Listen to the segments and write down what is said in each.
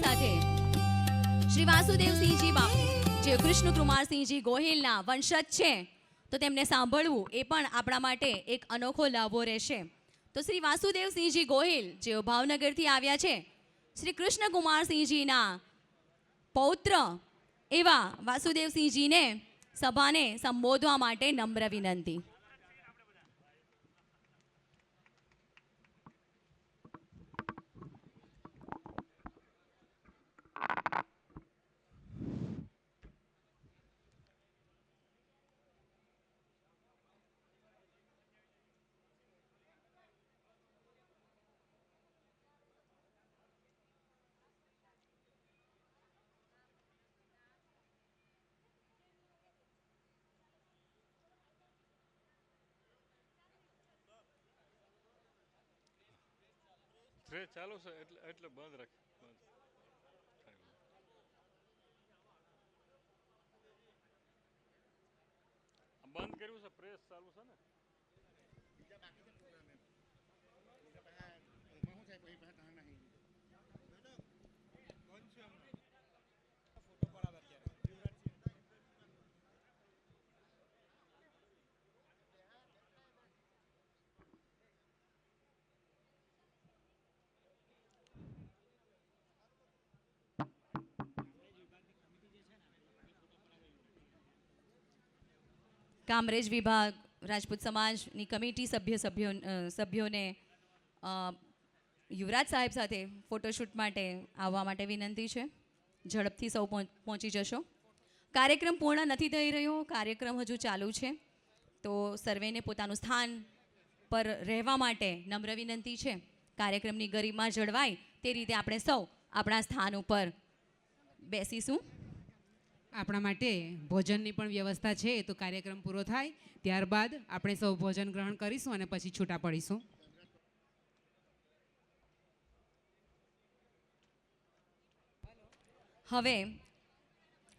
સાથે શ્રી વાસુદેવસિંહજી બાપુ જે કૃષ્ણ કુમારસિંહજી ગોહિલના વંશજ છે, તો તેમને સાંભળવું એ પણ આપણા માટે એક અનોખો લાભો રહેશે. તો શ્રી વાસુદેવસિંહજી ગોહિલ જેઓ ભાવનગરથી આવ્યા છે, શ્રી કૃષ્ણ કુમારસિંહજીના પૌત્ર એવા વાસુદેવસિંહજીને સભાને સંબોધવા માટે નમ્ર વિનંતી. ચાલુ છે એટલે બંધ રાખ. બંધ કર્યું છે, પ્રેસ ચાલુ છે ને. કામરેજ વિભાગ રાજપૂત સમાજની કમિટી સભ્યોને યુવરાજ સાહેબ સાથે ફોટોશૂટ માટે આવવા માટે વિનંતી છે. ઝડપથી સૌ પહોંચી જશો. કાર્યક્રમ પૂર્ણ નથી થઈ રહ્યો, કાર્યક્રમ હજુ ચાલુ છે, તો સર્વેને પોતાનું સ્થાન પર રહેવા માટે નમ્ર વિનંતી છે. કાર્યક્રમની ગરિમા જળવાય તે રીતે આપણે સૌ આપણા સ્થાન ઉપર બેસીશું. આપણા માટે ભોજનની પણ વ્યવસ્થા છે, તો કાર્યક્રમ પૂરો થાય ત્યારબાદ આપણે સૌ ભોજન ગ્રહણ કરીશું અને પછી છૂટા પડીશું. હવે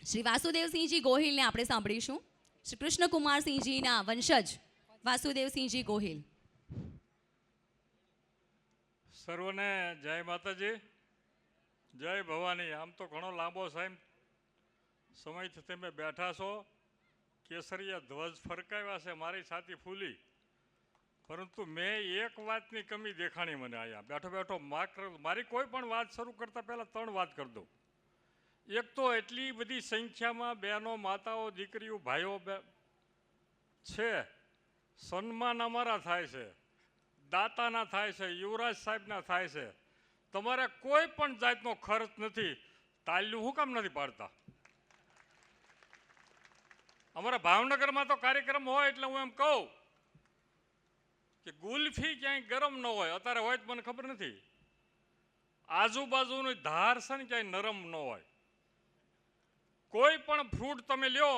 શ્રી વાસુદેવસિંહજી ગોહિલને આપણે સાંભળીશું. શ્રી કૃષ્ણ કુમારસિંહજીના વંશજ વાસુદેવસિંહજી ગોહિલ. સર્વને જય માતાજી, જય ભવાની. આમ તો ઘણો લાંબો સમયથી તમે બેઠા છો, કેસરીયા ધ્વજ ફરકાવ્યા છે, મારી છાતી ફૂલી, પરંતુ મેં એક વાતની કમી દેખાણી મને. અહીંયા બેઠો બેઠો મારી કોઈ પણ વાત શરૂ કરતા પહેલાં 3 વાત કરી દઉં. એક તો એટલી બધી સંખ્યામાં બહેનો, માતાઓ, દીકરીઓ, ભાઈઓ છે, સન્માન અમારા થાય છે, દાતાના થાય છે, યુવરાજ સાહેબના થાય છે. તમારે કોઈ પણ જાતનો ખર્ચ નથી. તાલ્યું શું કામ નથી પાડતા? અમારા ભાવનગરમાં તો કાર્યક્રમ હોય એટલે હું એમ કહું કે ગુલ્ફી ક્યાંય ગરમ ન હોય, અત્યારે હોય તો મને ખબર નથી, આજુબાજુની ધાર છે ને ક્યાંય નરમ ન હોય. કોઈ પણ ફ્રૂટ તમે લ્યો,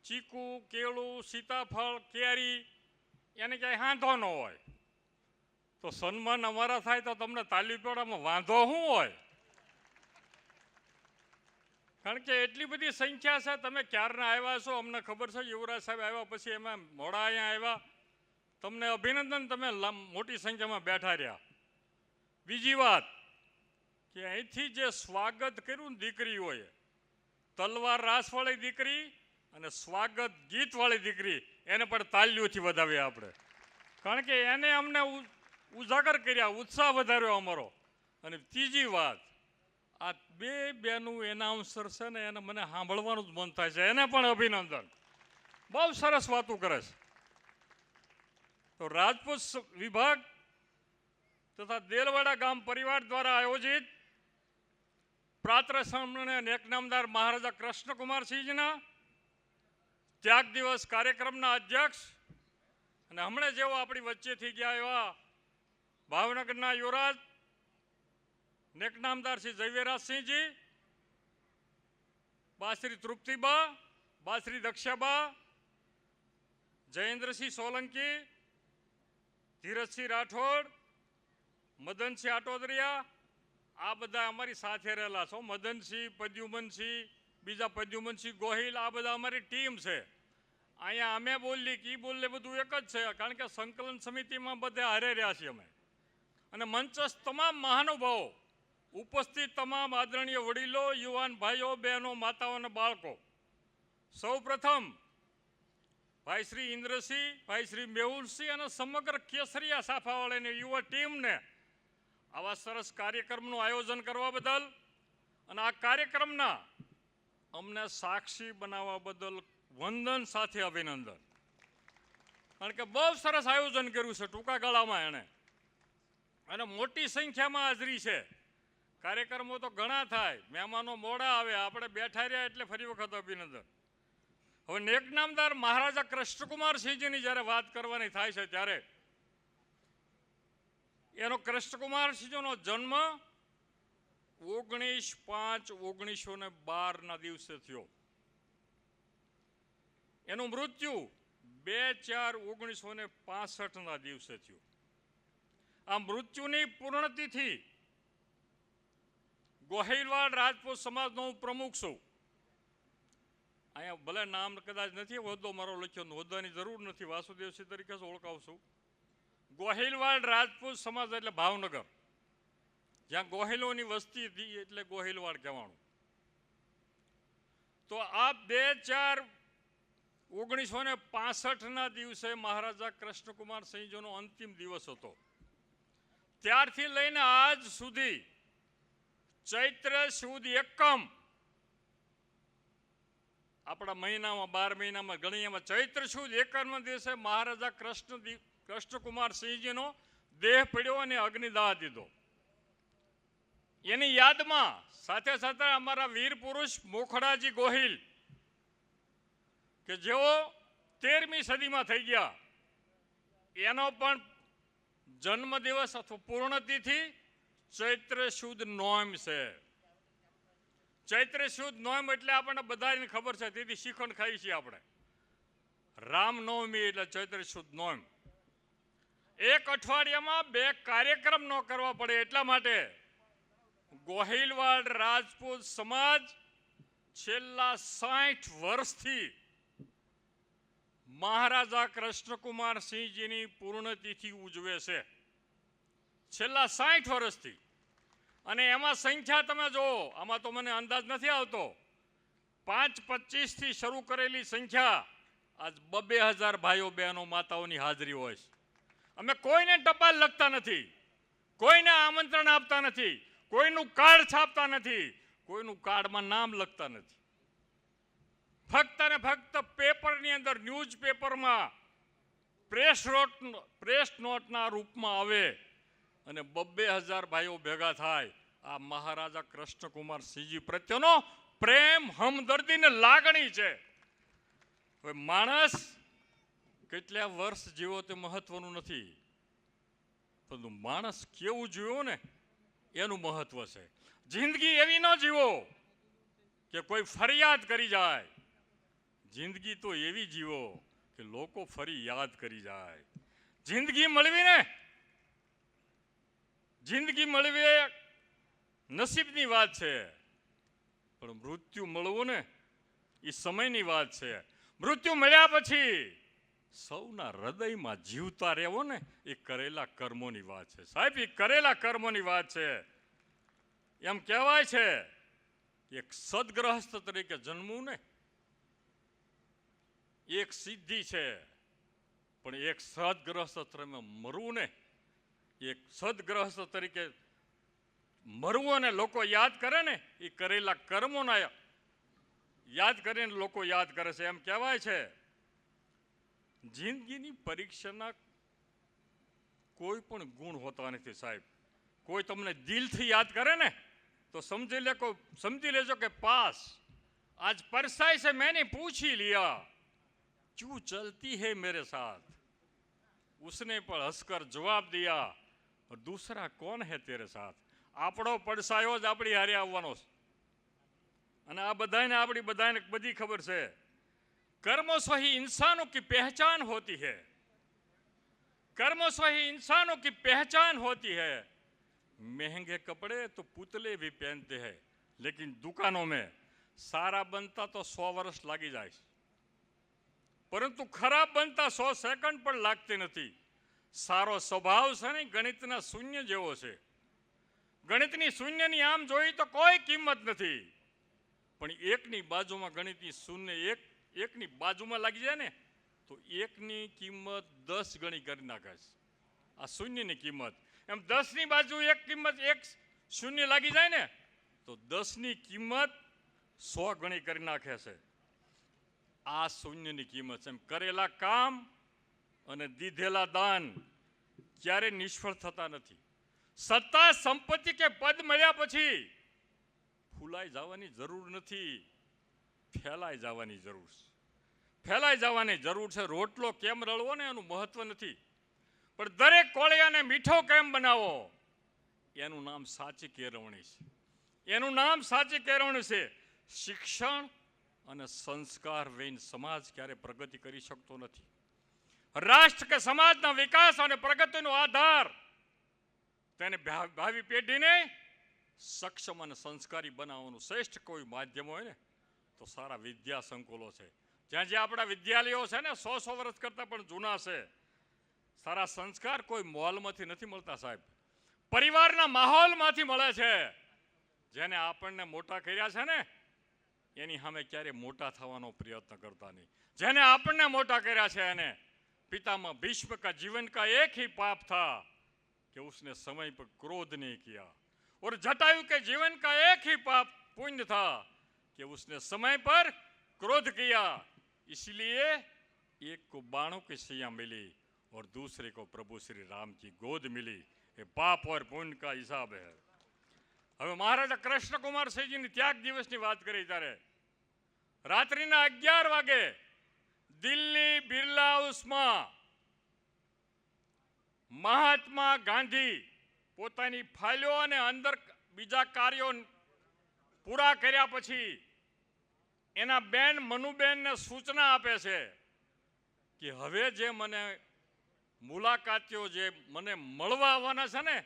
ચીકુ, કેળું, સીતાફળ, કેરી, એને ક્યાંય હાંધો ન હોય. તો સન્માન અમારા થાય તો તમને તાલી પાડવામાં વાંધો શું હોય? કારણ કે એટલી બધી સંખ્યા છે. તમે ક્યારના આવ્યા છો અમને ખબર છે. યુવરાજ સાહેબ આવ્યા પછી એમાં મોડા અહીંયા આવ્યા, તમને અભિનંદન. તમે મોટી સંખ્યામાં બેઠા રહ્યા. બીજી વાત કે અહીંથી જે સ્વાગત કર્યું ને દીકરીઓએ, તલવાર રાસવાળી દીકરી અને સ્વાગત ગીતવાળી દીકરી, એને પણ તાલીઓથી વધાવ્યા આપણે. કારણ કે એને અમને ઉજાગર કર્યા, ઉત્સાહ વધાર્યો અમારો. અને ત્રીજી વાત, આ 2 બેનું એનાઉન્સર છે ને, એને મને સાંભળવાનું જ મન થાય છે. એને પણ અભિનંદન. બહુ સરસ વાતો કરે છે. તો રાજપૂત વિભાગ તથા દેલવાડા ગામ પરિવાર દ્વારા આયોજિત પ્રાત્ર સન્માન એક નામદાર મહારાજા કૃષ્ણકુમારસિંહજીના ત્યાગ દિવસ કાર્યક્રમના અધ્યક્ષ અને હમણાં જેવો આપણી વચ્ચેથી ગયા એવા ભાવનગરના યુવરાજ નેક નામદાર શ્રી જયવીરાજસિંહજી, બાશ્રી તૃપ્તિબા, બાશ્રી દક્ષાબા, જયેન્દ્રસિંહ સોલંકી, ધીરજસિંહ રાઠોડ, મદનસિંહ આટોદરિયા, આ બધા અમારી સાથે રહેલા છો. મદનસિંહ, પદ્યુમનસિંહ, બીજા પદ્યુમનસિંહ ગોહિલ, આ બધા અમારી ટીમ છે. અહીંયા અમે બોલીએ કે બોલીએ બધું એક જ છે, કારણ કે સંકલન સમિતિમાં બધે હારે રહ્યા છીએ અમે. અને મંચસ્થ તમામ મહાનુભાવો ઉપસ્થિત તમામ આદરણીય વડીલો, યુવાન ભાઈઓ, બહેનો, માતાઓ અને બાળકો, સૌ પ્રથમ ભાઈ શ્રી ઇન્દ્રસિંહ, ભાઈ શ્રી મેહુલસિંહ અને સમગ્ર કેસરિયા સાફાવાળાની યુવા ટીમને આવા સરસ કાર્યક્રમનું આયોજન કરવા બદલ અને આ કાર્યક્રમના અમને સાક્ષી બનાવવા બદલ વંદન સાથે અભિનંદન. કારણ કે બહુ સરસ આયોજન કર્યું છે ટૂંકા ગાળામાં એણે, અને મોટી સંખ્યામાં હાજરી છે. કાર્યક્રમો તો ઘણા થાય, મહેમાનો મોડા આવે, આપણે બેઠા રહ્યા એટલે ફરી વખત અભિનંદન. હવે નેક નામદાર મહારાજા કૃષ્ણકુમારસિંહજીની જ્યારે વાત કરવાની થાય છે ત્યારે એનો કૃષ્ણકુમારસિંહજીનો જન્મ 19/5/1912 દિવસે થયો. એનું મૃત્યુ 2/4/1965 દિવસે થયું. આ મૃત્યુની પૂર્ણતિથિ ગોહિલવાડ રાજપૂત સમાજનો હું પ્રમુખ છું. અહીંયા ભલે નામ કદાચ નથી, હોદ્દો મારો લખ્યો, હોદ્દાની જરૂર નથી, વાસુદેવસિંહ તરીકે જ ઓળખાવું છું. ગોહિલવાડ રાજપૂત સમાજ એટલે ભાવનગર, જ્યાં ગોહિલોની વસ્તી હતી એટલે ગોહિલવાડ કહેવાનું. તો આ 2/4/1965 દિવસે મહારાજા કૃષ્ણકુમારસિંહજીનો અંતિમ દિવસ હતો. ત્યારથી લઈને આજ સુધી ચૈત્ર સુદ એકમ, આપણા મહિનામાં 12 મહિનામાં ગણીએમાં ચૈત્ર સુદ એકમના દિવસે મહારાજા કૃષ્ણકુમારસિંહજીનો દેહ પડ્યો અને અગ્નિદાહ દીધો. એની યાદમાં સાથે સાથે અમારા વીર પુરુષ મોખડાજી ગોહિલ કે જેઓ 13મી સદીમાં થઈ ગયા, એનો પણ જન્મદિવસ અથવા પૂર્ણતિથિ ચૈત્ર સુદ નોમ છે. ચૈત્ર સુદ નોમ એટલે આપણને બધાને ખબર છે, તેથી શ્રીખંડ ખાઈ છીએ આપણે. રામનવમી એટલે ચૈત્ર સુદ નોમ. એક અઠવાડિયામાં 2 કાર્યક્રમ ન કરવા પડે એટલા માટે ગોહિલવાડ રાજપૂત સમાજ છેલ્લા 60 વર્ષથી મહારાજા કૃષ્ણકુમારસિંહજીની પૂર્ણતિથિ ઉજવે છે. છેલ્લા 60 વર્ષથી. અને એમાં સંખ્યા તમે જુઓ, આમાં તો મને અંદાજ નથી આવતો, 5-25 થી શરૂ કરેલી સંખ્યા આજ 2,000 ભાઈઓ બહેનો માતાઓની હાજરી હોય છે. અમે કોઈને ટપાલ લખતા નથી, કોઈને આમંત્રણ આપતા નથી, કોઈનું કાર્ડ છાપતા નથી, કોઈનું કાર્ડમાં નામ લખતા નથી. ફક્ત ને ફક્ત પેપરની અંદર, ન્યૂઝપેપરમાં પ્રેસ નોટના રૂપમાં આવે અને 2,000 ભાઈઓ ભેગા થાય. આ મહારાજા કૃષ્ણકુમારસિંહજી પ્રત્યેનો પ્રેમ, હમદર્દી ને લાગણી છે. હવે માણસ કેટલા વર્ષ જીવો તે મહત્વનું નથી, પરંતુ માણસ કેવું જીવો ને એનું મહત્વ છે. જિંદગી એવી ન જીવો કે કોઈ ફરિયાદ કરી જાય, જિંદગી તો એવી જીવો કે લોકો ફરી યાદ કરી જાય. જિંદગી મળવી નસીબની વાત છે, પણ મૃત્યુ મળવું ને એ સમયની વાત છે. મૃત્યુ મળ્યા પછી સૌના હૃદયમાં જીવતા રહેવો ને એ કરેલા કર્મોની વાત છે. સાહેબ, એ કરેલા કર્મોની વાત છે. એમ કહેવાય છે એક સદગ્રહસ્થ તરીકે જન્મવું ને એક સિદ્ધિ છે, પણ એક સદગ્રહસ્થ તરીકે મરવું ને એક સદગ્રહસ્થ તરીકે મરવું અને લોકો યાદ કરે ને એ કરેલા કર્મોના યાદ કરીને લોકો યાદ કરે છે. એમ કહેવાય છે જિંદગીની પરીક્ષાના કોઈ પણ ગુણ હોતા નથી સાહેબ. કોઈ તમને દિલથી યાદ કરે ને તો સમજી લેજો કે પાસ. आज परसाई से मैंने पूछ ही लिया क्यों चलती है मेरे साथ, उसने पर हंसकर जवाब दिया और दूसरा कौन है तेरे साथ. આપણો પડસાયો જ આપણી હારે આવવાનો છે અને આ બધાને આપણી બધાને બધી ખબર છે. कर्मों से ही इंसानों की पहचान होती है, कर्मों से ही इंसानों की पहचान होती है. महंगे कपड़े तो पुतले भी पहनते हैं, लेकिन दुकानों में सारा बनता तो 100 વર્ષ લાગી જાય, પરંતુ ખરાબ બનતા 100 સેકન્ડ પણ લાગતી નથી. સારો સ્વભાવ છે ને ગણિતના શૂન્ય જેવો છે. ગણિતની શૂન્યની આમ જોઈ તો કોઈ કિંમત નથી, પણ એકની બાજુમાં ગણિતની શૂન્ય એકની બાજુમાં લાગી જાય ને તો એકની કિંમત 10 ગણી કરી નાખે છે. આ શૂન્યની કિંમત એમ 10ની બાજુ એક કિંમત એક શૂન્ય લાગી જાય ને તો 10ની કિંમત 100 ગણી કરી નાખે છે. આ શૂન્યની કિંમત છે. એમ કરેલા કામ અને દીધેલા દાન ક્યારે નિષ્ફળ થતા નથી. સત્તા સંપત્તિ કે પદ મળ્યા પછી ફૂલાઈ જવાની જરૂર નથી, ફેલાઈ જવાની જરૂર છે. ફેલાઈ જવાની જરૂર છે. રોટલો કેમ રળવો ને એનું મહત્વ નથી, પણ દરેક કોળિયાને મીઠો કેમ બનાવો એનું નામ સાચી કેળવણી છે. એનું નામ સાચી કેળવણી છે. શિક્ષણ અને સંસ્કાર વિહીન સમાજ ક્યારે પ્રગતિ કરી શકતો નથી. રાષ્ટ્ર કે સમાજના વિકાસ અને પ્રગતિનો આધાર તેને ભાવિ પેઢીને સક્ષમ અને સંસ્કારી બનાવવાનું શ્રેષ્ઠ કોઈ માધ્યમ હોય ને તો સારા વિદ્યા સંકુલો છે. જ્યાં જ્યાં આપણા વિદ્યાલયો છે ને 100 વર્ષ કરતાં પણ જૂના છે. સારા સંસ્કાર કોઈ મોલમાંથી નથી મળતા સાહેબ, પરિવારના માહોલમાંથી મળે છે. જેને આપણને મોટા કર્યા છે ને એની સામે ક્યારે મોટા થવાનો પ્રયત્ન કરતા નહીં. જેને આપણને મોટા કર્યા છે એને पितामह भीष्म का जीवन का एक ही पाप था कि उसने समय पर क्रोध नहीं किया, और जटायु के जीवन का एक ही पाप पुण्य था कि उसने समय पर क्रोध किया. इसलिए एक को बाणों की सैया मिली और दूसरे को प्रभु श्री राम की गोद मिली. ये पाप और पुण्य का हिसाब है. હવે મહારાજા કૃષ્ણ કુમાર સિંહજીની ત્યાગ દિવસની વાત કરી ત્યારે રાત્રિના 11 વાગે દિલ્હી બિરલા હાઉસમાં મહાત્મા ગાંધી પોતાની ફાઇલો અને અંદર બીજા કાર્યો પૂરા કર્યા પછી એના બેન મનુબેનને સૂચના આપે છે કે હવે જે મને મુલાકાતીઓ જે મને મળવા આવવાના છે ને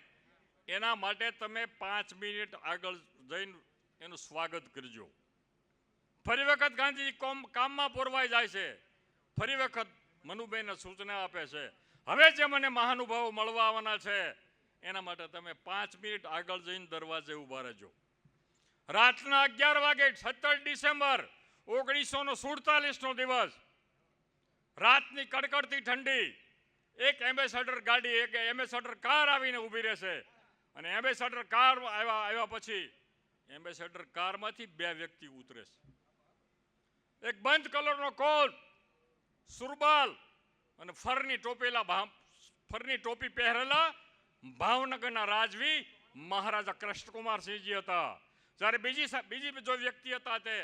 એના માટે તમે 5 મિનિટ આગળ જઈને એનું સ્વાગત કરજો. ફરી વખત ગાંધીજી કામમાં પોરવાઈ જાય છે. ફરી વખત મનુબેનને સૂચના આપે છે હવે જે મને મહાનુભાવો મળવા આવવાના છે એના માટે તમે 5 મિનિટ આગળ જઈને દરવાજે ઊભા રહેજો. રાતના 11 વાગે 17 ડિસેમ્બર 1947નો દિવસ, રાતની કડકડતી ઠંડી, એક એમ્બેસેડર ગાડી એક એમ્બેસેડર કાર આવીને ઊભી રહેશે અને એમ્બેસેડર કાર આવ્યા પછી એમ્બેસેડર કારમાંથી 2 વ્યક્તિ ઉતરે છે. એક બંધ કલરનો કોટ, સુરબાલ અને ફરની ટોપી પહેરેલા ભાવનગરના રાજવી મહારાજા કૃષ્ણકુમારસિંહજી હતા. જ્યારે બીજી જો વ્યક્તિ હતા તે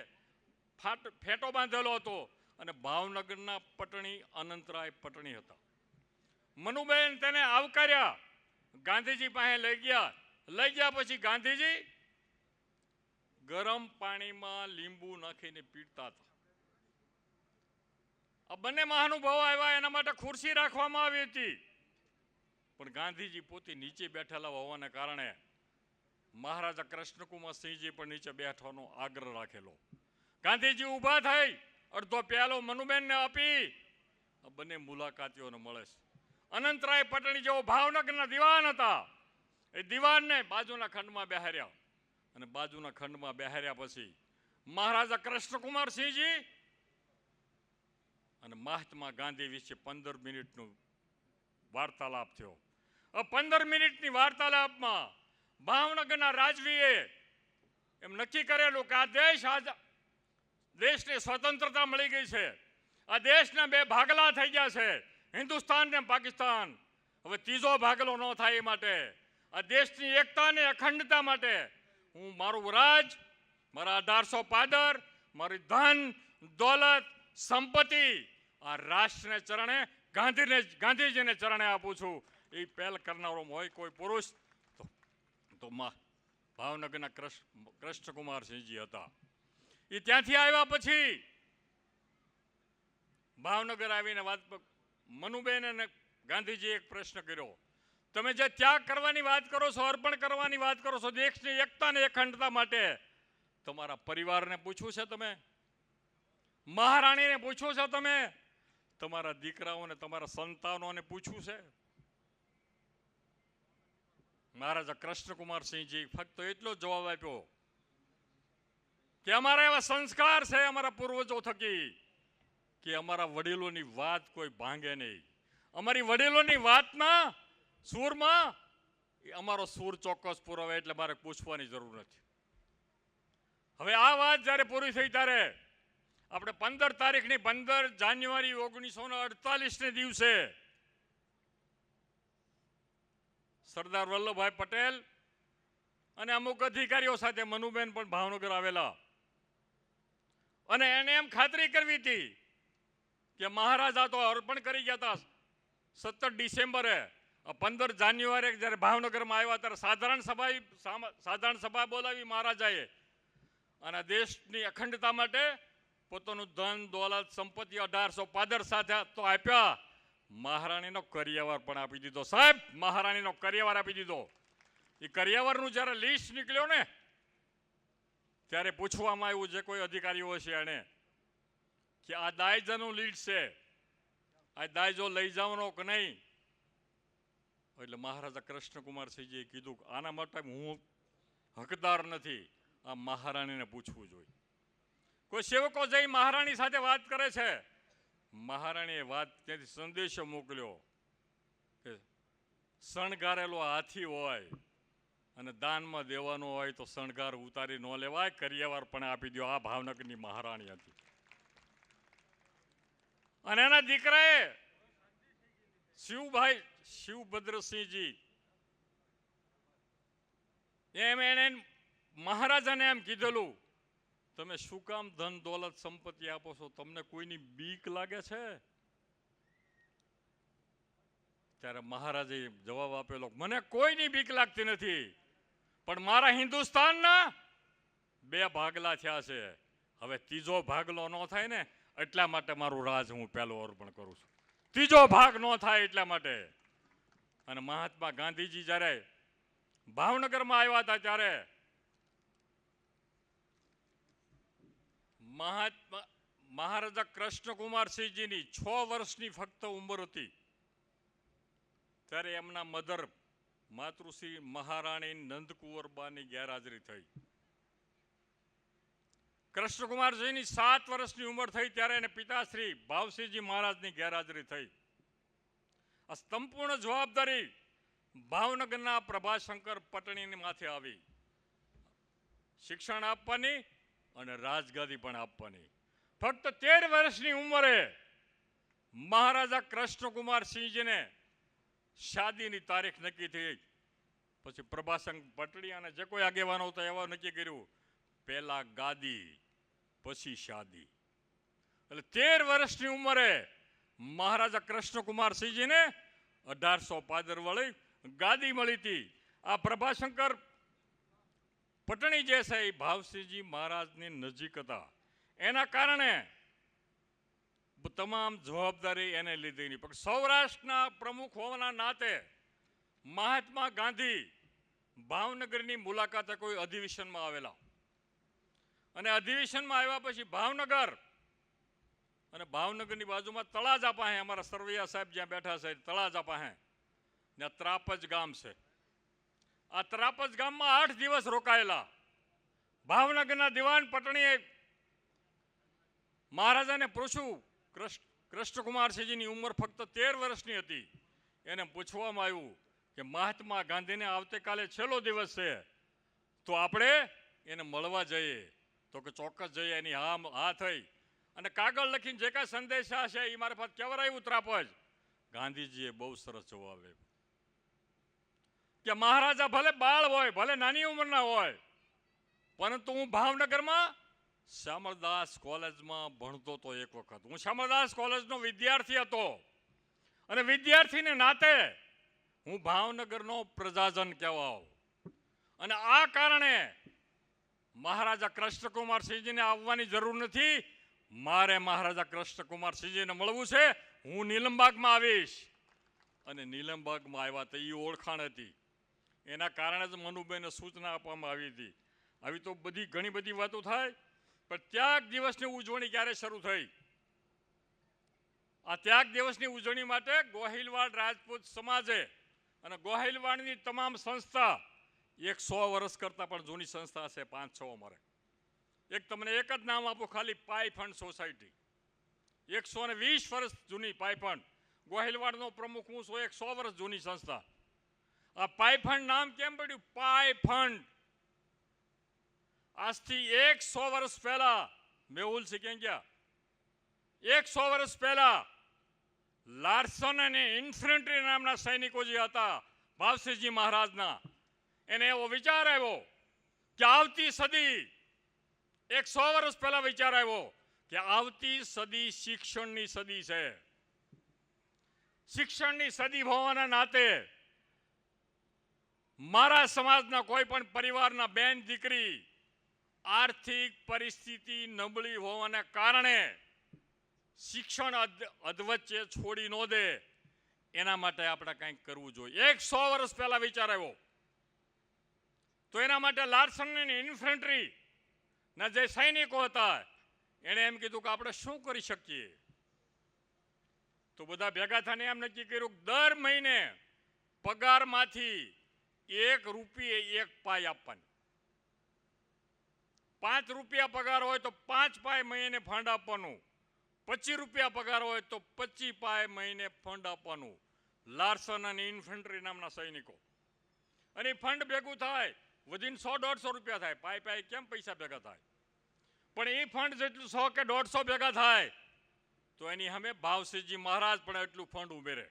ફેટો બાંધેલો હતો અને ભાવનગરના પટણી અનંતરાય પટણી હતા. મનુબેન તેને આવકાર્યા, ગાંધીજી પાસે લઈ ગયા પછી ગાંધીજી ગરમ પાણીમાં લીંબુ નાખીને પીતા હતા. આ બંને મહાનુભાવો આવ્યા એના માટે ખુરશી રાખવામાં આવી હતી, પણ ગાંધીજી પોતે નીચે બેઠેલા હોવાને કારણે મહારાજા કૃષ્ણકુમારસિંહજી પણ નીચે બેઠવાનો આગ્રહ રાખેલો. ગાંધીજી ઊભા થઈ અડધો પ્યાલો મનુબેનને આપી આ બંને મુલાકાતીઓને મળે છે. અનંતરાય પટણી જેવો ભાવનગરના દિવાન હતા એ દિવાનને બાજુના ખંડમાં બેહાર્યા અને બાજુના ખંડમાં બેહાર્યા પછી મહારાજા કૃષ્ણકુમારસિંહજી અને મહાત્મા ગાંધી વિશે 15 મિનિટનો વાર્તાલાપ થયો. 15 મિનિટની વાર્તાલાપમાં ભાવનગરના રાજવીએ એમ નક્કી કરેલું કે આ દેશને સ્વતંત્રતા મળી ગઈ છે, આ દેશના 2 ભાગલા થઈ ગયા છે, હિન્દુસ્તાન ને પાકિસ્તાન. હવે ત્રીજો ભાગલો ન થાય એ માટે, આ દેશની એકતા અને અખંડતા માટે હું મારું રાજ, મારા 1800 પાદર, મારી ધન દોલત સંપત્તિ આ રાષ્ટ્રને ચરણે ગાંધીજીને ચરણે આપું છું. એ પહેલ કરનારો હોય કોઈ પુરુષ તો ભાવનગરના કૃષ્ણકુમારસિંહજી હતા. એ ત્યાંથી આવ્યા પછી ભાવનગર આવીને મનુબેન અને ગાંધીજી એક પ્રશ્ન કર્યો, તમે જે ત્યાગ કરવાની વાત કરો છો, અર્પણ કરવાની વાત કરો છો દેશની એકતા અને અખંડતા માટે, તમારા પરિવારને પૂછ્યું છે તમે? મહારાણીને પૂછ્યું છે તમે? તમારા દીકરાઓને તમારા સંતાનોને પૂછ્યું છે? મહારાજા કૃષ્ણકુમારસિંહજી ફક્ત એટલો જ જવાબ આપ્યો કે અમારા એવા સંસ્કાર છે અમારા પૂર્વજો થકી કે અમારા વડીલોની વાત કોઈ ભાંગે નહીં. અમારી વડીલોની વાતમાં સૂરમાં અમારો સૂર ચોક્કસ પુરાવે, એટલે મારે પૂછવાની જરૂર નથી. હવે આ વાત જ્યારે પૂરી થઈ ત્યારે આપણે 15 તારીખની 15 જાન્યુઆરી 1948ને દિવસે સરદાર વલ્લભભાઈ પટેલ અને અમુક અધિકારીઓ સાથે મનુબેન પણ ભાવનગર આવેલા અને એને એમ ખાતરી કરવી હતી કે મહારાજા તો અર્પણ કરી ગયા હતા 17 ડિસેમ્બરે. 15 જાન્યુઆરી જ્યારે ભાવનગરમાં આવ્યા ત્યારે સાધારણ સભા બોલાવી મહારાજાએ અને દેશની અખંડતા માટે પોતાનું ધન દોલત સંપત્તિ 1800 પાદર સાથે તો આપ્યા, મહારાણીનો કરિયાવર પણ આપી દીધો. સાહેબ, મહારાણીનો કરિયાવર આપી દીધો. એ કરિયાવરનું જ્યારે લિસ્ટ નીકળ્યો ને ત્યારે પૂછવામાં આવ્યું જે કોઈ અધિકારીઓ છે એને કે આ દાયજાનું લીડ છે, આ દાયજો લઈ જવાનો કે નહીં. એટલે મહારાજા કૃષ્ણકુમારસિંહજીએ કીધું આના માટે હું હકદાર નથી, આ મહારાણીને પૂછવું જોઈએ. કોઈ સેવકો જઈ મહારાણી સાથે વાત કરે છે, મહારાણીએ વાત ત્યાંથી સંદેશો મોકલ્યો કે શણગારેલો હાથી હોય અને દાનમાં દેવાનો હોય તો શણગાર ઉતારી ન લેવાય, કરિયાવર પણ આપી દો. આ ભાવનગરની મહારાણી હતી. અને એના દીકરાએ શિવભદ્રસિંહજી એને મહારાજાને એમ કીધેલું તમે શું કામ ધન દોલત સંપત્તિ આપો છો, તમને કોઈની બીક લાગે છે? ત્યારે મહારાજે જવાબ આપેલો મને કોઈની બીક લાગતી નથી, પણ મારા હિન્દુસ્તાનના 2 ભાગલા થયા છે, હવે ત્રીજો ભાગલો ન થાય ને એટલા માટે મારું રાજ હું પહેલું અર્પણ કરું છું. ત્રીજો ભાગ ન થાય એટલા માટે. અને મહાત્મા ગાંધીજી જ્યારે ભાવનગરમાં આવ્યા હતા ત્યારે મહારાજા કૃષ્ણકુમારસિંહજીની 6 વર્ષની ફક્ત ઉંમર હતી ત્યારે એમના મધર માતૃશ્રી મહારાણી નંદકુંવરબાની ગેરહાજરી થઈ. કૃષ્ણકુમારસિંહની 7 વર્ષની ઉંમર થઈ ત્યારે એને પિતાશ્રી ભાવસિંહજી મહારાજની ગેરહાજરી થઈ. આ સંપૂર્ણ જવાબદારી ભાવનગરના પ્રભાશંકર પટણીની માથે આવી, શિક્ષણ આપવાની અને રાજગાદી પણ આપવાની. ફક્ત 13 વર્ષની ઉંમરે મહારાજા કૃષ્ણકુમારસિંહજીને શાદીની તારીખ નક્કી થઈ. પછી પ્રભાશંકર પટણી અને જે કોઈ આગેવાનો હતા એવા નક્કી કર્યું પહેલા ગાદી પછી શાદી. એટલે 13 વર્ષની ઉંમરે મહારાજા કૃષ્ણકુમારસિંહજીને 1800 પાદર વળી ગાદી મળી હતી. આ પ્રભાશંકર પટણી જે છે એ ભાવસિંહજી મહારાજની નજીક હતા, એના કારણે તમામ જવાબદારી એને લીધી. પણ સૌરાષ્ટ્રના પ્રમુખ હોવાના નાતે મહાત્મા ગાંધી ભાવનગરની મુલાકાતે કોઈ અધિવેશનમાં આવેલા અને અધિવેશનમાં આવ્યા પછી ભાવનગર અને ભાવનગરની બાજુમાં તળાજા પાસે અમારા સરવૈયા સાહેબ જ્યાં બેઠા છે તળાજા પાસે ત્યાં ત્રાપજ ગામ છે. આ ત્રાપજ ગામમાં 8 દિવસ રોકાયેલા. ભાવનગરના દિવાન પટણીએ મહારાજાને પૂછ્યું, કૃષ્ણકુમારસિંહજીની ઉંમર ફક્ત 13 વર્ષની હતી, એને પૂછવામાં આવ્યું કે મહાત્મા ગાંધીને આવતીકાલે છેલ્લો દિવસ છે તો આપણે એને મળવા જઈએ, તો કે ચોક્કસ જઈએ. એની હા થઈ અને કાગળ લખીને જે કાંઈ સંદેશા છે એ મારા પાસે કેવરાયું ત્રાપજ. ગાંધીજીએ બહુ સરસ જવાબ આપ્યો કે મહારાજા ભલે બાળ હોય, ભલે નાની ઉંમરના હોય, પરંતુ હું ભાવનગરમાં શ્યામળદાસ કોલેજમાં ભણતો હતો. એક વખત હું શ્યામળદાસ કોલેજનો વિદ્યાર્થી હતો અને વિદ્યાર્થીને નાતે હું ભાવનગરનો પ્રજાજન કહેવાઉં. અને આ કારણે મહારાજા કૃષ્ણકુમારસિંહજીને આવવાની જરૂર નથી, મારે મહારાજા કૃષ્ણકુમારસિંહજીને મળવું છે. હું નીલમબાગમાં આવીશ. અને નીલમબાગમાં આવ્યા તો એ ઓળખાણ હતી, એના કારણે જ મનુબેને સૂચના આપવામાં આવી હતી. આવી તો ઘણી બધી વાતો થાય, પણ ત્યાગ દિવસની ઉજવણી ક્યારે શરૂ થઈ? આ ત્યાગ દિવસની ઉજવણી માટે ગોહિલવાડ રાજપૂત સમાજે અને ગોહિલવાડની તમામ સંસ્થા 100 વર્ષ કરતાં પણ જૂની સંસ્થા છે 5-6 અમારે. એક તમને એક જ નામ આપું, ખાલી પાઈ ફંડ સોસાયટી, 120 વર્ષ જૂની પાઈ ફંડ. ગોહિલવાડનો પ્રમુખ હું છું, 100 વર્ષ જૂની સંસ્થા. આ પાઈ ફંડ નામ કેમ પડ્યું? પાઈ ફંડ. આજથી 100 વર્ષ પહેલા મેહુલ સિંહ ગયા, 100 વર્ષ પહેલા લાર્સન અને ઇન્ફન્ટ્રી નામના સૈનિકો જે હતા ભાવસિંહજી મહારાજના, એને એવો વિચાર આવ્યો કે આવતી સદી, 100 વર્ષ પહેલા વિચાર આવ્યો કે આવતી સદી શિક્ષણની સદી છે. શિક્ષણની સદી હોવાના નાતે મારા સમાજના કોઈ પણ પરિવારના બેન દીકરી આર્થિક પરિસ્થિતિ નબળી હોવાના કારણે શિક્ષણ અધવચ્ચે છોડી ન દે, એના માટે આપણે કંઈક કરવું જોઈએ. 100 વર્ષ પહેલા વિચાર આવ્યો. તો એના માટે લાર્સન અને ઇન્ફન્ટ્રી ના જે સૈનિકો હતા એણે એમ કીધું કે આપણે શું કરી શકીએ. તો બધા ભેગા થઈને એમ નક્કી કર્યું કે દર મહિને પગારમાંથી 1 રૂપિયે 1 પાઈ આપવાની. 5 રૂપિયા પગાર હોય તો 5 પાઈ મહિને ફંડ આપવાનું, 25 રૂપિયા પગાર હોય તો 25 પાઈ મહિને ફંડ આપવાનું. લાર્સન અને ઇન્ફન્ટ્રી નામના સૈનિકો. અને ફંડ ભેગું થાય વધીને 100-150 રૂપિયા થાય. પાઈ પાઈ કેમ પૈસા ભેગા થાય? પણ એ ફંડ જેટલું 100 કે 150 ભેગા થાય તો એની સામે ભાવસિંહજી મહારાજ પણ એટલું ફંડ ઉમેરે.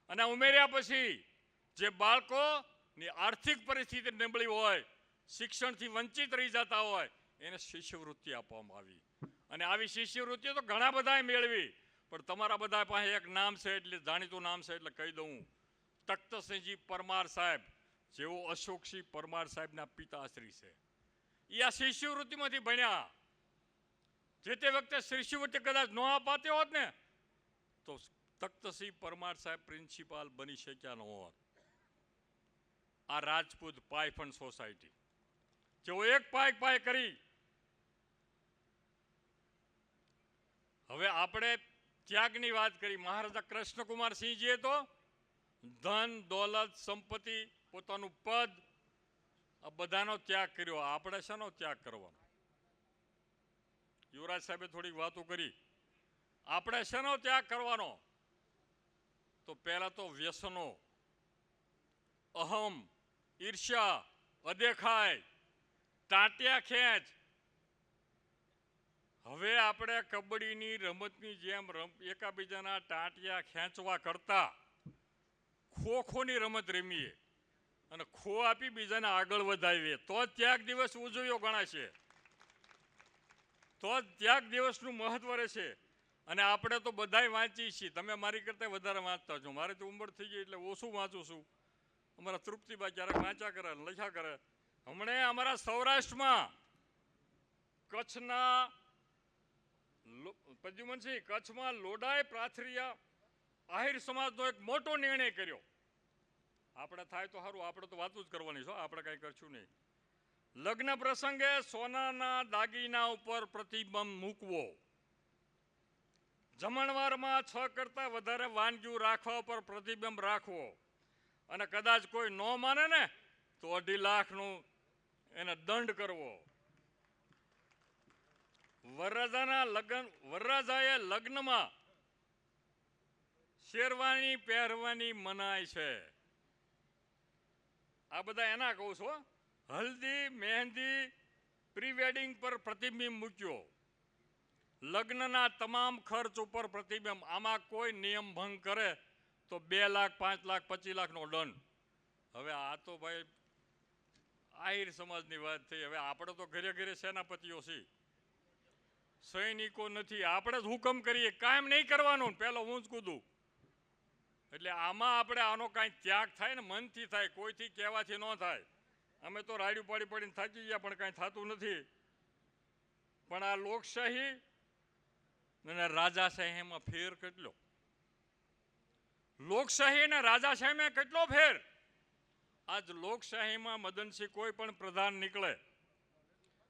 અને ઉમેર્યા પછી જે બાળકોની આર્થિક પરિસ્થિતિ નબળી હોય, શિક્ષણથી વંચિત રહી જતા હોય, એને શિષ્યવૃત્તિ આપવામાં આવી. અને આવી શિષ્યવૃત્તિ તો ઘણા બધાએ મેળવી, પણ તમારા બધા પાસે એક નામ છે, એટલે જાણીતું નામ છે એટલે કહી દઉં. તખ્તસિંહજી પરમાર સાહેબ, જેઓ અશોકસિંહ પરમાર સાહેબના પિતાશ્રી છે, એ આ શિષ્યવૃત્તિમાંથી ભણ્યા. જે તે વખતે શિષ્યવૃત્તિ કદાચ ન અપાતી હોત ને તો તખ્તસિંહ પરમાર સાહેબ પ્રિન્સિપાલ બની શક્યા ન હોત. આ રાજપૂત પાઈ ફંડ સોસાયટી જેઓ એક પાઈ કરી. હવે આપણે ત્યાગની વાત કરી. મહારાજા કૃષ્ણકુમાર સિંહજીએ તો ધન દોલત સંપત્તિ પોતાનું પદ આ બધાનો ત્યાગ કર્યો. આપણે શાનો ત્યાગ કરવાનો? યુવરાજ સાહેબે થોડીક વાતો કરી. આપણે શાનો ત્યાગ કરવાનો? તો પહેલા તો વ્યસનો, અહમ, ઈર્ષ્યા, અદેખાય, ટાંટિયા ખેંચ. હવે આપણે કબડ્ડીની રમતની જેમ એકાબીજાના ટાંટિયા ખેંચવા કરતા ખોખોની રમત રમીએ અને ખો આપી બીજાને આગળ વધાવીએ તો ત્યાગ દિવસ ઉજવ્યો ગણાશે, તો ત્યાગ દિવસનું મહત્વ રહેશે. અને આપણે તો બધાય વાંચીએ છીએ. તમે મારી કરતાં વધારે વાંચતા છો. મારે તો ઉંમર થઈ ગઈ એટલે ઓછું વાંચું છું. અમારા તૃપ્તિબા ક્યારેક વાંચ્યા કરે, લખ્યા કરે. હમણાં અમારા સૌરાષ્ટ્રમાં કચ્છના પ્રદ્યુમનસિંહ, કચ્છમાં લોડાય પ્રાથરિયા આહિર સમાજનો એક મોટો નિર્ણય કર્યો. આપણે થાય તો સારું, આપણે તો વાતું જ કરવાની છો, આપણે કાંઈ કરશું નહીં. લગ્ન પ્રસંગે સોનાના દાગીના ઉપર પ્રતિબંધ મૂકવો, જમણવારમાં 6 કરતાં વધારે વાનગીઓ રાખવા ઉપર પ્રતિબંધ રાખવો, અને કદાચ કોઈ ન માને ને તો 2.5 લાખનું એને દંડ કરવો. વરરાજાએ લગ્નમાં શેરવાની પહેરવાની મનાઈ છે. આ બધા એના કહું છું. હલ્દી મહેંદી પ્રી વેડિંગ પર પ્રતિબંધ મૂક્યો. લગ્નના તમામ ખર્ચ ઉપર પ્રતિબંધ. આમાં કોઈ નિયમ ભંગ કરે તો 2 લાખ 5 લાખ 25 લાખનો દંડ. હવે આ તો ભાઈ આહિર સમાજની વાત થઈ. હવે આપણે તો ઘરે ઘરે સેનાપતિઓ છીએ, સૈનિકો નથી. આપણે જ હુકમ કરીએ, કાયમ નહીં કરવાનું, પહેલો હું જ કૂદું. એટલે આમાં આપણે આનો કાંઈ ત્યાગ થાય ને મનથી થાય, કોઈથી કહેવાથી ન થાય. અમે તો રાડ્યું પાડી પાડીને થાકી ગયા પણ કાંઈ થતું નથી. પણ આ લોકશાહી અને રાજાશાહીમાં ફેર કેટલો? લોકશાહી અને રાજાશાહીમાં કેટલો ફેર? આજ લોકશાહીમાં મદનસિંહ કોઈ પણ પ્રધાન નીકળે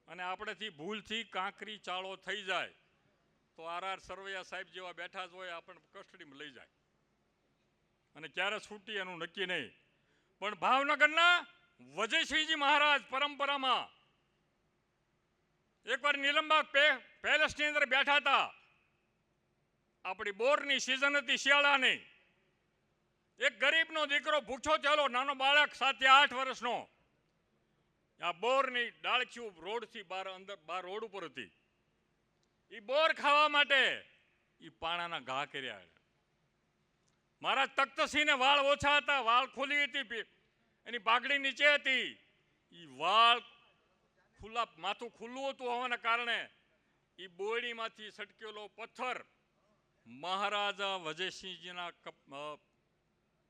અને આપણેથી ભૂલથી કાંકરી ચાળો થઈ જાય તો RR સરવૈયા સાહેબ જેવા બેઠા જ હોય, આપણને કસ્ટડીમાં લઈ જાય. અને ક્યારે છૂટી એનું નક્કી નહીં. પણ ભાવનગરના વજયસિંહજી મહારાજ પરંપરામાં એકવાર નીલમબાગ પેલેસની અંદર બેઠા હતા. આપણી બોરની સિઝન હતી શિયાળાની. એક ગરીબનો દીકરો ભૂખ્યો થયેલો, નાનો બાળક 7 થી 8 વર્ષનો. આ બોરની ડાળખીઓ રોડથી બહાર રોડ ઉપર હતી. એ બોર ખાવા માટે એ પાણાના ઘા કર્યા. મહારાજ તખ્તસિંહને વાળ ઓછા હતા, વાળ ખુલી હતી, એની બાગડી નીચે હતી. એ વાળ ખુલ્લા, માથું ખુલ્લું હતું હોવાના કારણે એ બોરડીમાંથી સટકેલો પથ્થર મહારાજા વજયસિંહજીના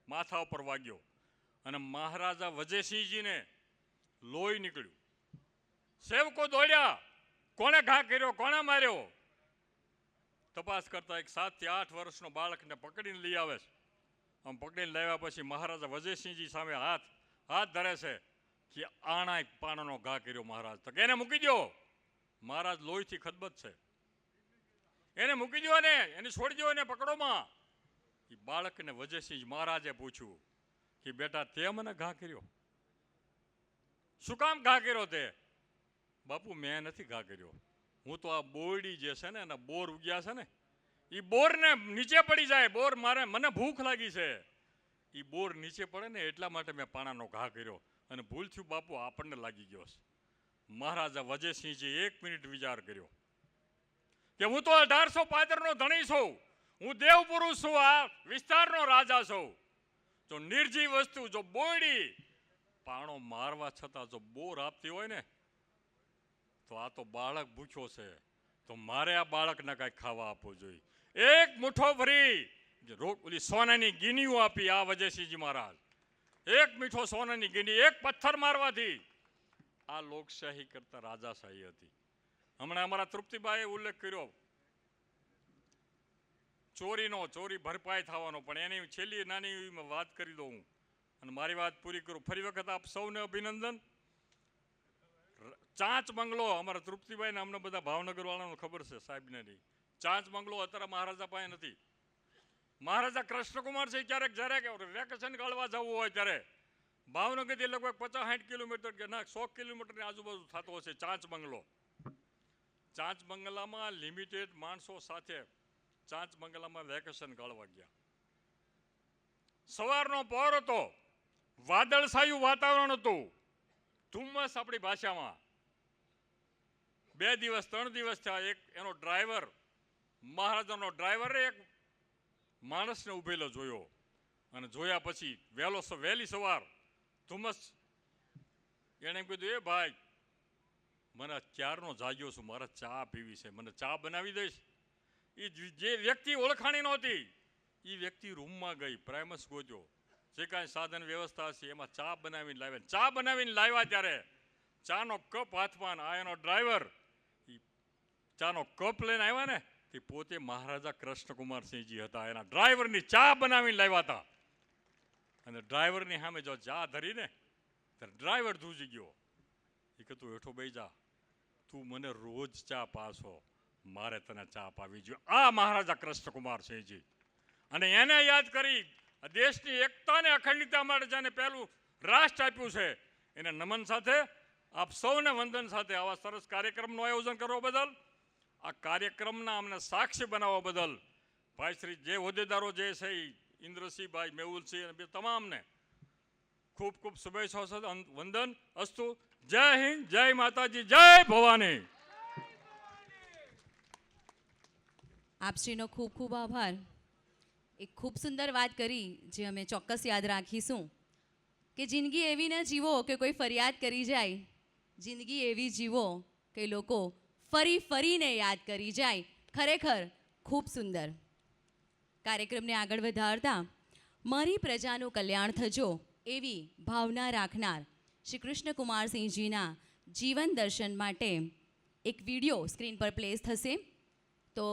માથા ઉપર વાગ્યો અને મહારાજા વજયસિંહજીને લોહી નીકળ્યું. સેવકો દોડ્યા, કોણે ઘા કર્યો, કોણે માર્યો? તપાસ કરતા એક 7 થી 8 વર્ષનો બાળકને પકડીને લઈ આવે છે. આમ પકડીને લાવ્યા પછી મહારાજા વજયસિંહજી સામે હાથ ધરે છે કે આણા પાણાનો ઘા કર્યો મહારાજ. તો એને મૂકી દો, મહારાજ લોહીથી ખદબદ છે, એને મૂકી દો ને એને છોડી દો, એને પકડોમાં. એ બાળકને વજયસિંહ મહારાજે પૂછ્યું કે બેટા તે મને ઘા કર્યો, શું કામ ઘા કર્યો તે? બાપુ મેં નથી ઘા કર્યો, હું તો આ બોરડી જે છે ને એના બોર ઉગ્યા છે ને, એ બોરને નીચે પડી જાય. બોર મને ભૂખ લાગી છે, એ બોર નીચે પડે ને એટલા માટે મેં પાણાનો ઘા કર્યો અને ભૂલ થયું બાપુ, આપણને લાગી ગયો છે. મહારાજા વજયસિંહજી 1 મિનિટ વિચાર કર્યો કે હું તો 1805 નો ધણી છું, હું દેવ પુરુષ છું, આ વિસ્તારનો રાજા છું. જો નિર્જીવ વસ્તુ, જો બોરડી પાણો મારવા છતાં જો બોર આપતી હોય ને, તો આ તો બાળક ભૂખ્યો છે, તો મારે આ બાળકને કાંઈક ખાવા આપવું જોઈએ. 1 મુઠ્ઠો ભરી ઓલી સોનાની ગીનીઓ આપી આ વજયસિંહજી મહારાજ. 1 મીઠો સોનાની ગીની, 1 પથ્થર મારવાથી આ લોકશાહી કરતા રાજાશાહી હતી. હમણાં અમારા તૃપ્તિબાઈએ ઉલ્લેખ કર્યો ચોરી ભરપાઈ થવાનો, પણ એની છેલ્લી નાની વાત કરી દઉં અને મારી વાત પૂરી કરું. ફરી વખત આપ સૌને અભિનંદન. ચાંચ બંગલો, અમારા તૃપ્તિભાઈને અમને બધા ભાવનગર વાળાનો ખબર છે, સાહેબને નહીં. ચાંચ બંગલો અત્યારે મહારાજા પાસે નથી. મહારાજા કૃષ્ણકુમાર છે ક્યારેક જ્યારે વેકેશન ગાળવા જવું હોય ત્યારે ભાવનગરથી લગભગ 50-60 કિલોમીટર કે ના 100 કિલોમીટરની આજુબાજુ થતો હશે ચાંચ બંગલો. ચાંચ બંગલામાં લિમિટેડ માણસો સાથે ચાંચ બંગલામાં વેકેશન ગાળવા ગયા. સવારનો પહોર હતો, વાદળછાયું વાતાવરણ હતું, ધુમ્મસ આપણી ભાષામાં. 2 દિવસ 3 દિવસ થયા. એક એનો ડ્રાઈવર, મહારાજાનો ડ્રાઈવરે એક માણસને ઉભેલો જોયો અને જોયા પછી વહેલી સવાર ધુમ્મસ, એણે એમ કીધું, એ ભાઈ મને ક્યારનો જાગ્યો છું, મારે ચા પીવી છે, મને ચા બનાવી દઈશ? એ જે વ્યક્તિ ઓળખાણી નહોતી, એ વ્યક્તિ રૂમમાં ગઈ, પ્રાઇમસ ગોત્યો, જે કાંઈ સાધન વ્યવસ્થા હશે એમાં ચા બનાવીને લાવ્યા. ચા બનાવીને લાવ્યા ત્યારે ચાનો કપ હાથમાં, આ એનો ડ્રાઈવર એ ચાનો કપ લઈને આવ્યા ને, તે પોતે મહારાજા કૃષ્ણકુમારસિંહજી હતા. એના ડ્રાઈવરની ચા બનાવીને લાવ્યા હતા અને ડ્રાઈવરની સામે જો ચા ધરીને ત્યારે ડ્રાઈવર ધ્રુજી ગયો. એ કે તું હેઠો બેસી જા, તું મને રોજ ચા પાછો, મારે તને ચા પાવી જોઈએ. આ મહારાજા કૃષ્ણકુમારસિંહજી. અને એને યાદ કરી દેશની એકતા અને અખંડિતતા માટે જેને પહેલું રાષ્ટ્ર આપ્યું છે, એને નમન સાથે આપ સૌને વંદન સાથે આવા સરસ કાર્યક્રમનું આયોજન કરવા બદલ, આ કાર્યક્રમના અમને સાક્ષી બનાવવા બદલ ભાઈ શ્રી જે હોદ્દેદારો જે છે, ઇન્દ્રસિંહભાઈ, મેહુલસિંહ અને તમામને ખૂબ ખૂબ શુભેચ્છાઓ સાથે વંદન અસ્તુ. જય હિન્દ, જય માતાજી, જય ભવાની. આપશ્રીનો ખૂબ ખૂબ આભાર. એક ખૂબ સુંદર વાત કરી જે અમે ચોક્કસ યાદ રાખીશું કે જિંદગી એવી ન જીવો કે કોઈ ફરિયાદ કરી જાય, જિંદગી એવી જીવો કે લોકો ફરીને યાદ કરી જાય. ખરેખર ખૂબ સુંદર. કાર્યક્રમને આગળ વધારતા મારી પ્રજાનું કલ્યાણ થજો એવી ભાવના રાખનાર શ્રી કૃષ્ણકુમારસિંહજીના જીવન દર્શન માટે એક વિડીયો સ્ક્રીન પર પ્લેસ થશે.